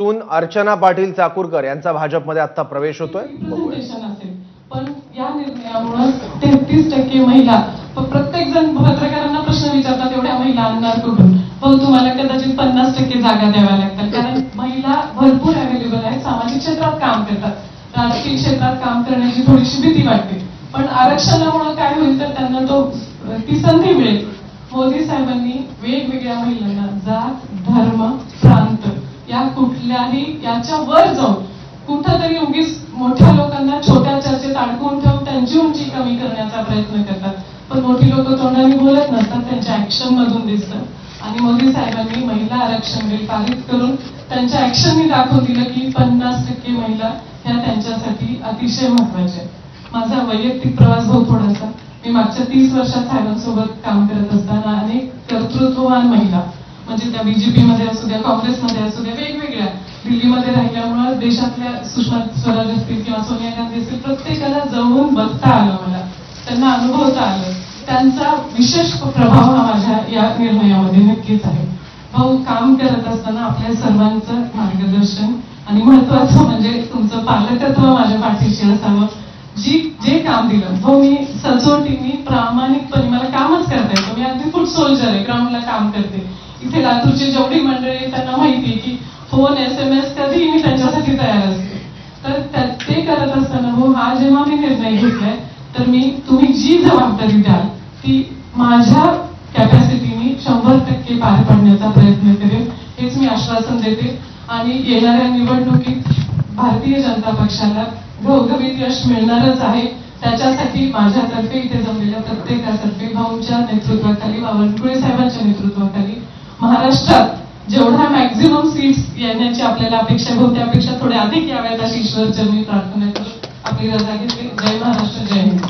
सून अर्चना पाटील चाकूरकर यांचा भाजपमध्ये आता प्रवेश होतोय. पण या निर्णयामुळे 33% महिला प्रत्येक जण पत्रकारांना प्रश्न विचारतात एवढ्या महिला आणणार कुठून. पण तुम्हाला कदाचित 50% जागा द्याव्या लागतात कारण महिला भरपूर अवेलेबल आहेत. सामाजिक क्षेत्रात काम करतात, राजकीय क्षेत्रात काम करण्याची थोडीशी भीती वाटते. पण आरक्षणामुळे काय होईल तर त्यांना ती संधी मिळेल. मोदी साहेबांनी वेगवेगळ्या महिलांना जात, धर्म, प्रांत या कुठल्याही याच्या वर जाऊन कुठंतरी उगीच मोठ्या लोकांना छोट्या चर्चेत अडकवून ठेवून त्यांची उंची कमी करण्याचा प्रयत्न करतात. पण मोठी लोक तोंडाने बोलत नसतात, त्यांच्या ऍक्शन मधून दिसतं. आणि मोदी साहेबांनी महिला आरक्षण बिल पारित करून त्यांच्या ऍक्शननी दाखवून दिलं की 50% महिला ह्या त्यांच्यासाठी अतिशय महत्वाच्या. माझा वैयक्तिक प्रवास भाऊ थोडासा, मी मागच्या 30 वर्षात साहेबांसोबत काम करत असताना अनेक कर्तृत्ववान महिला म्हणजे त्या बीजेपी मध्ये असू द्या, काँग्रेसमध्ये असू द्या, वेगवेगळ्या दिल्लीमध्ये राहिल्यामुळे देशातल्या सुषमा स्वराज असतील किंवा सोनिया गांधी असतील, प्रत्येकाला जवळून बघता आलं, मला त्यांना अनुभवता आलं. त्यांचा विशेष प्रभाव हा माझ्या या निर्णयामध्ये नक्कीच आहे. भाऊ काम करत असताना आपल्या सर्वांचं मार्गदर्शन आणि महत्वाचं म्हणजे तुमचं पालकत्व माझ्या पाठीशी असावं. जे काम दिलं भाऊ, मी सचोटीने प्रामाणिकपणे मला कामच करता येतं. मी अगदी फूट सोल्जर आहे, ग्राउंडला काम करते. इथे लातूरची जेवढी मंडळी त्यांना माहिती की फोन SMS कधीही मी त्यांच्यासाठी तयार असते. तर ते करत असताना भाऊ हा जेव्हा मी निर्णय घेतलाय तर तुम्ही जी जबाबदारी द्याल ती माझ्या कॅपॅसिटीने 100% पार पाडण्याचा प्रयत्न करेन, हेच मी आश्वासन देते. आणि येणाऱ्या निवडणुकीत भारतीय जनता पक्षाला घवघवीत यश मिळणारच आहे. त्याच्यासाठी माझ्यातर्फे इथे जमलेल्या प्रत्येकातर्फे भाऊंच्या नेतृत्वाखाली, बावनकुळे साहेबांच्या नेतृत्वाखाली महाराष्ट्रात जेवढा मॅक्झिमम सीट्स येण्याची आपल्याला अपेक्षा होती त्यापेक्षा थोडे अधिक याव्यात अशी ईश्वर चरणी प्रार्थना करून आपली रजा घेते. जय महाराष्ट्र, जय हिंद.